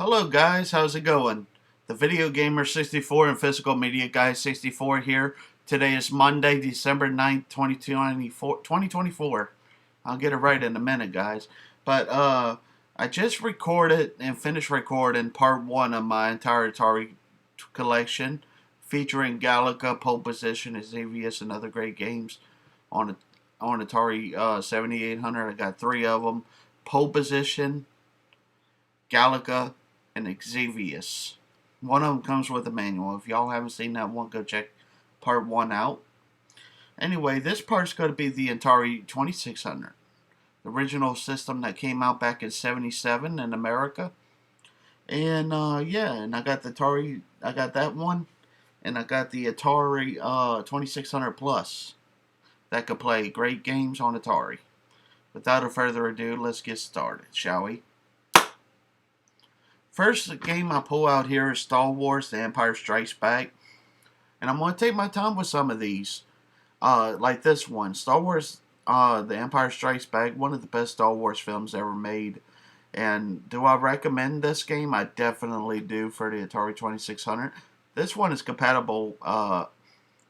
Hello guys, how's it going? The Video Gamer 64 and Physical Media Guy 64 here. Today is Monday, December 9th, 2024. I'll get it right in a minute, guys. But I just recorded and finished recording part 1 of my entire Atari collection featuring Galaga, Pole Position, Xavius, and other great games on Atari 7800. I got 3 of them. Pole Position, Galaga, and Xavius. One of them comes with a manual. If y'all haven't seen that one, go check part 1 out. Anyway, this part's going to be the Atari 2600. The original system that came out back in 77 in America. And yeah, and I got the Atari, I got that one. And I got the Atari 2600 Plus that could play great games on Atari. Without further ado, let's get started, shall we? First game I pull out here is Star Wars The Empire Strikes Back. And I'm going to take my time with some of these. Like this one. Star Wars The Empire Strikes Back. One of the best Star Wars films ever made. And do I recommend this game? I definitely do for the Atari 2600. This one is compatible.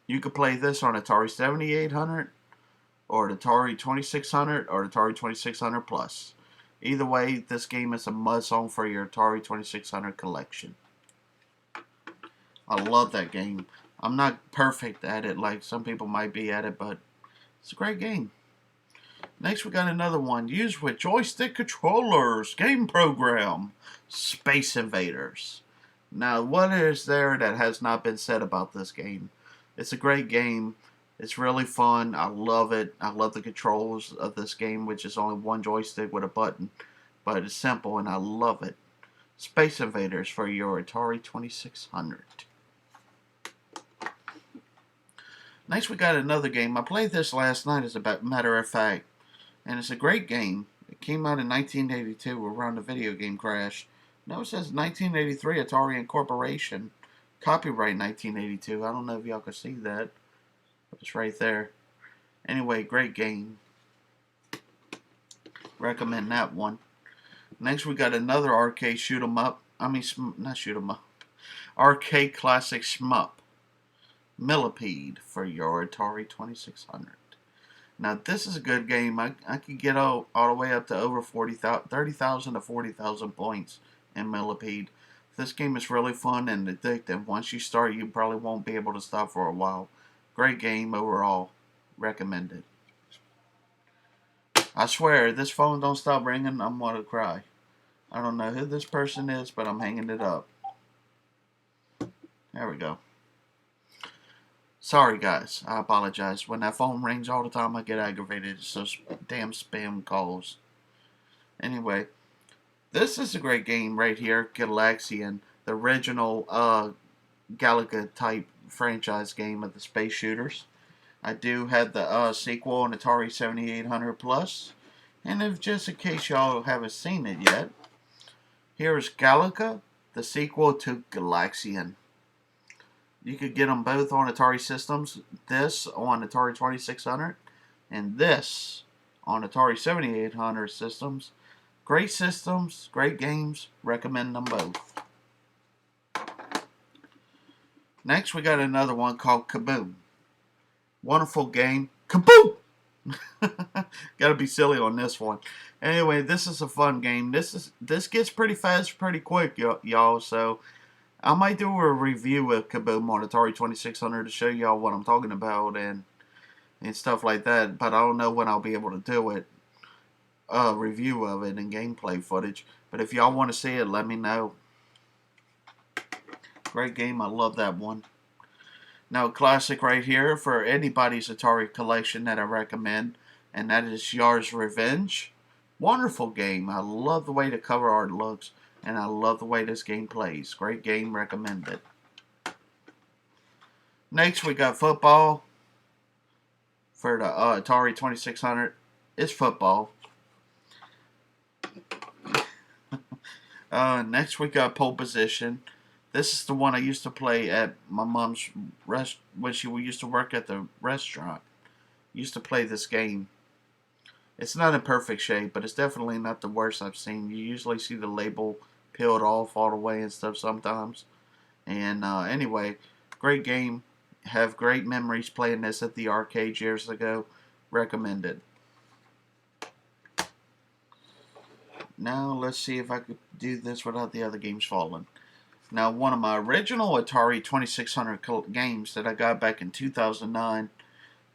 You could play this on Atari 7800 or the Atari 2600 or the Atari 2600 Plus. Either way, this game is a must-own for your Atari 2600 collection. I love that game. I'm not perfect at it like some people might be at it, but it's a great game. Next, we got another one. Used with joystick controllers. Game program. Space Invaders. Now, what is there that has not been said about this game? It's a great game. It's really fun. I love it. I love the controls of this game, which is only one joystick with a button. But it's simple, and I love it. Space Invaders for your Atari 2600. Next, we got another game. I played this last night, as a matter of fact. And it's a great game. It came out in 1982, around the video game crash. Now it says 1983 Atari Incorporation. Copyright 1982. I don't know if y'all can see that. But it's right there. Anyway, great game. Recommend that one. Next, we got another arcade shoot 'em up. Not shoot 'em up. Arcade classic shmup. Millipede for your Atari 2600. Now, this is a good game. I could get all the way up to over 30,000 to 40,000 points in Millipede. This game is really fun and addictive. Once you start, you probably won't be able to stop for a while. Great game overall. Recommended. I swear, this phone don't stop ringing, I'm going to cry. I don't know who this person is, but I'm hanging it up. There we go. Sorry, guys. I apologize. When that phone rings all the time, I get aggravated. It's those damn spam calls. Anyway, this is a great game right here. Galaxian. The original Galaga type franchise game of the space shooters. I do have the sequel on Atari 7800 Plus, and if just in case y'all haven't seen it yet, here is Galaga, the sequel to Galaxian. You could get them both on Atari systems. This on Atari 2600, and this on Atari 7800 systems. Great systems, great games. Recommend them both. Next, we got another one called Kaboom. Wonderful game. Kaboom! Gotta be silly on this one. Anyway, this is a fun game. This gets pretty fast, pretty quick, y'all. So I might do a review of Kaboom on Atari 2600 to show y'all what I'm talking about and stuff like that. But I don't know when I'll be able to do it. Review of it and gameplay footage. But if y'all want to see it, let me know. Great game. I love that one. Now, classic right here for anybody's Atari collection that I recommend, and that is Yar's Revenge. Wonderful game. I love the way the cover art looks, and I love the way this game plays. Great game. Recommended. Next, we got football for the Atari 2600. It's football. Next, we got Pole Position. This is the one I used to play at my mom's when she used to work at the restaurant. Used to play this game. It's not in perfect shape, but it's definitely not the worst I've seen. You usually see the label peeled off all the way and stuff sometimes. And anyway, great game. Have great memories playing this at the arcade years ago. Recommended. Now let's see if I could do this without the other games falling. Now, one of my original Atari 2600 games that I got back in 2009,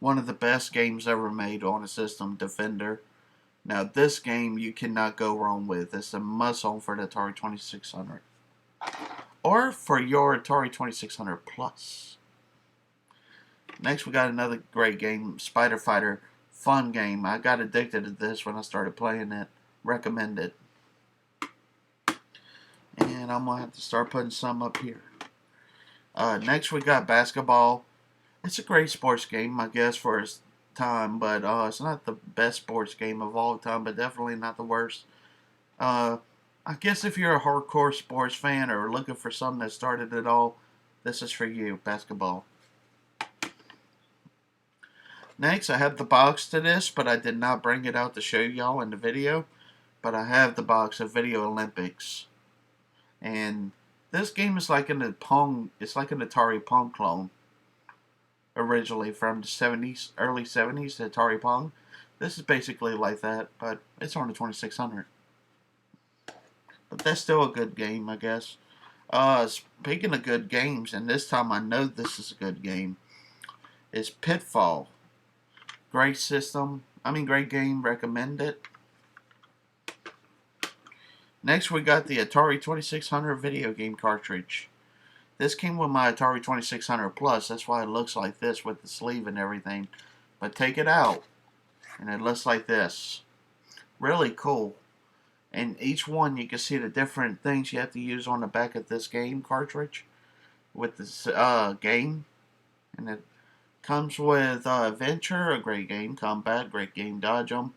one of the best games ever made on a system, Defender. Now, this game you cannot go wrong with. It's a must-own for the Atari 2600. Or for your Atari 2600 Plus. Next, we got another great game, Spider Fighter. Fun game. I got addicted to this when I started playing it. Recommended. And I'm going to have to start putting some up here. Next, we got basketball. It's a great sports game, I guess, for its time, but it's not the best sports game of all time, but definitely not the worst. I guess if you're a hardcore sports fan or looking for something that started it all, this is for you, basketball. Next, I have the box to this, but I did not bring it out to show y'all in the video, but I have the box of Video Olympics. And this game is like an Atari Pong clone. Originally from the 70s, early 70s, the Atari Pong. This is basically like that, but it's on the 2600. But that's still a good game, I guess. Speaking of good games, and this time I know this is a good game, is Pitfall. Great system. Great game. Recommend it. Next, we got the Atari 2600 video game cartridge. This came with my Atari 2600 Plus. That's why it looks like this with the sleeve and everything. But take it out, and it looks like this. Really cool. And each one, you can see the different things you have to use on the back of this game cartridge with this game. And it comes with Adventure, a great game. Combat, great game. Dodge 'em.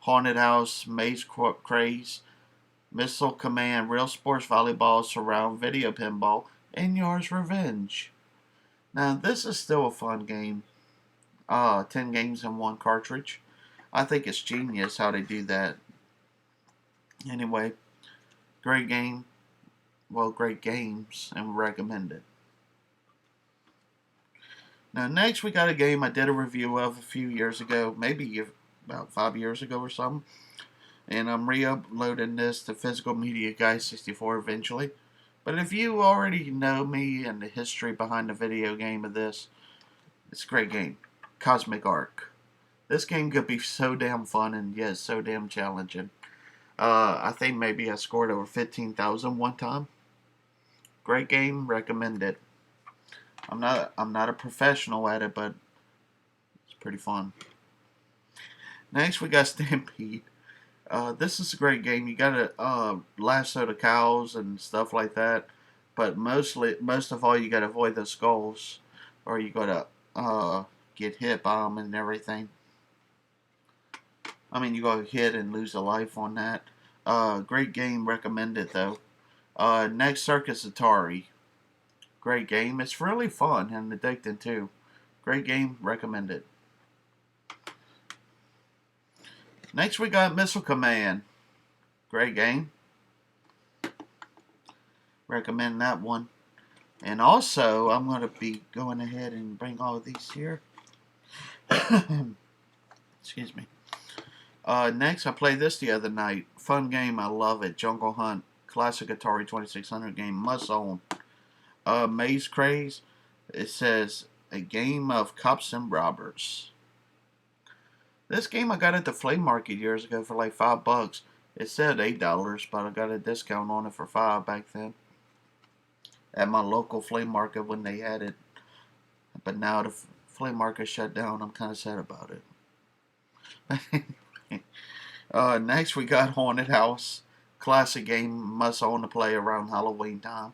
Haunted House, Maze Craze, Missile Command, Real Sports Volleyball, Surround, Video Pinball, and Yours Revenge. Now, this is still a fun game. 10 games in one cartridge. I think it's genius how they do that. Anyway, great game. Well, great games, and recommend it. Now, next we got a game I did a review of a few years ago, maybe about 5 years ago or something. And I'm re-uploading this to Physical Media Guy 64 eventually. But if you already know me and the history behind the video game of this, it's a great game. Cosmic Arc. This game could be so damn fun and yet so damn challenging. I think maybe I scored over 15,000 one time. Great game, recommend it. I'm not a professional at it, but it's pretty fun. Next we got Stampede. This is a great game. You gotta lasso the cows and stuff like that, but most of all, you gotta avoid the skulls, or you gotta get hit by them and everything. You gotta hit and lose a life on that. Great game, recommended though. Next, Circus Atari. Great game. It's really fun and addicting too. Great game, recommended. Next we got Missile Command. Great game. Recommend that one. And also, I'm going to be going ahead and bring all of these here. Excuse me. Next, I played this the other night. Fun game, I love it. Jungle Hunt. Classic Atari 2600 game. Must own. Maze Craze. It says, a game of cops and robbers. This game I got at the flea market years ago for like $5. It said $8, but I got a discount on it for $5 back then. At my local flea market when they had it. But now the flea market shut down. I'm kind of sad about it. Next we got Haunted House. Classic game, must own to play around Halloween time.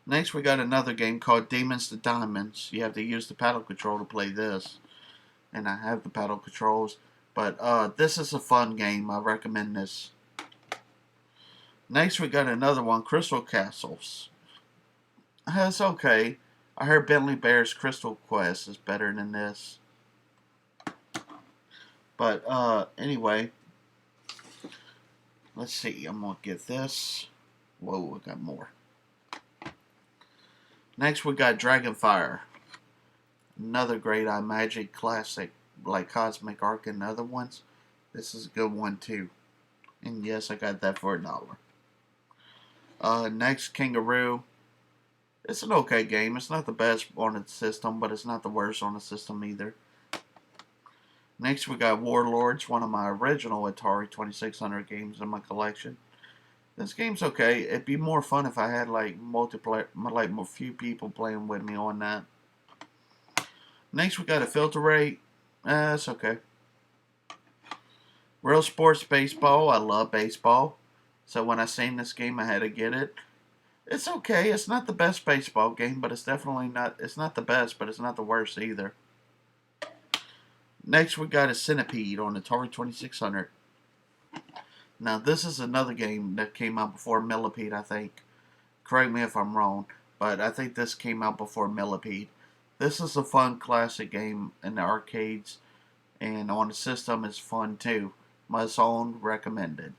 Next we got another game called Demons to Diamonds. You have to use the paddle control to play this. And I have the paddle controls. But this is a fun game. I recommend this. Next we got another one, Crystal Castles. It's okay. I heard Bentley Bear's Crystal Quest is better than this. But anyway, Let's see, I'm going to get this. Whoa, I got more. Next, we got Dragonfire. Another great iMagic classic, like Cosmic Arc and other ones. This is a good one, too. And yes, I got that for $1. Next, Kangaroo. It's an okay game. It's not the best on the system, but it's not the worst on the system either. Next, we got Warlords, one of my original Atari 2600 games in my collection. This game's okay. It'd be more fun if I had like multiplayer, like a few people playing with me on that. Next, we got a Filter Rate. It's okay. Real Sports Baseball. I love baseball, so when I seen this game, I had to get it. It's okay. It's not the best baseball game, but it's definitely not. It's not the best, but it's not the worst either. Next, we got a Centipede on Atari 2600. Now, this is another game that came out before Millipede, I think. Correct me if I'm wrong, but I think this came out before Millipede. This is a fun classic game in the arcades, and on the system it's fun too. Must own, recommended.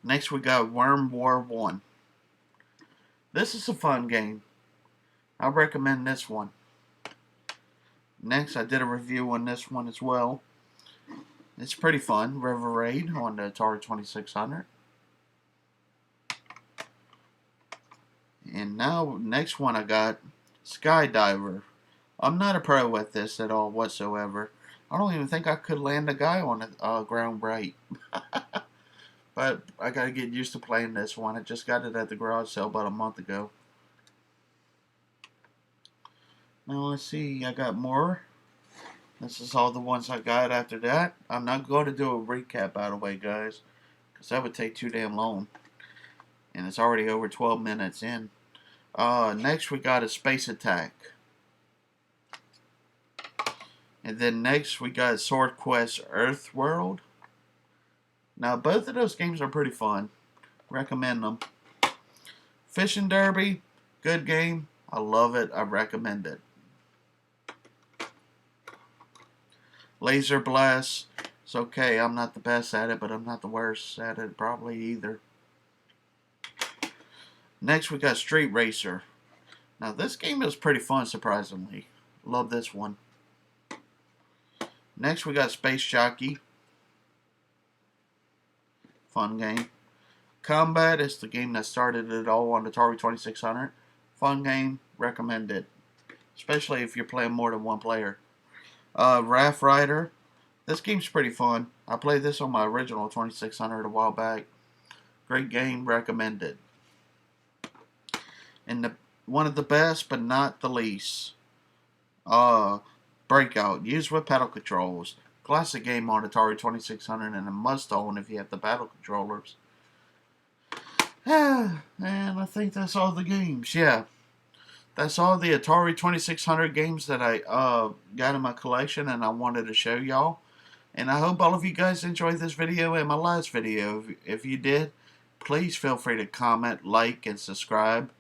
Next, we got Worm War 1. This is a fun game. I recommend this one. Next, I did a review on this one as well. It's pretty fun. River Raid on the Atari 2600. And now, next one I got Skydiver. I'm not a pro at this at all whatsoever. I don't even think I could land a guy on the ground right. But I gotta get used to playing this one. I just got it at the garage sale about a month ago. Now let's see, I got more. This is all the ones I got after that. I'm not going to do a recap, by the way, guys, because that would take too damn long. And it's already over 12 minutes in. Next we got a Space Attack. And then next we got Sword Quest Earthworld. Now both of those games are pretty fun. Recommend them. Fishing Derby, good game. I love it. I recommend it. Laser Blast, it's okay. I'm not the best at it, but I'm not the worst at it probably either. Next we got Street Racer. Now this game is pretty fun, surprisingly. Love this one. Next we got Space Jockey. Fun game. Combat is the game that started it all on Atari 2600. Fun game, recommended. Especially if you're playing more than one player. Raft Rider. This game's pretty fun. I played this on my original 2600 a while back. Great game, recommended. And one of the best, but not the least. Breakout. Used with paddle controls. Classic game on Atari 2600 and a must own if you have the battle controllers. And I think that's all the games. Yeah. That's all the Atari 2600 games that I got in my collection and I wanted to show y'all. And I hope all of you guys enjoyed this video and my last video. If you did, please feel free to comment, like, and subscribe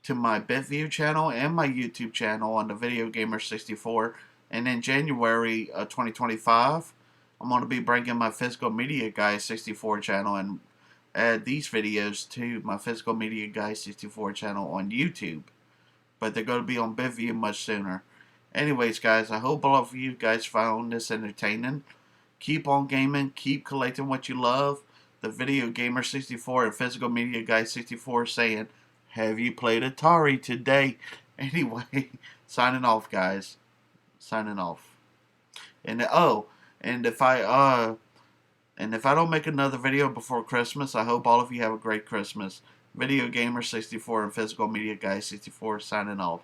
to my BitView channel and my YouTube channel on the Video Gamer 64. And in January 2025, I'm going to be bringing my Physical Media Guy 64 channel and add these videos to my Physical Media Guy 64 channel on YouTube. But they're going to be on BitView much sooner. Anyways, guys, I hope all of you guys found this entertaining. Keep on gaming. Keep collecting what you love. The Video Gamer 64 and Physical Media Guy 64 saying, have you played Atari today? Anyway, signing off, guys. Signing off. And if I don't make another video before Christmas, I hope all of you have a great Christmas. Video Gamer 64 and Physical Media Guy 64 signing off.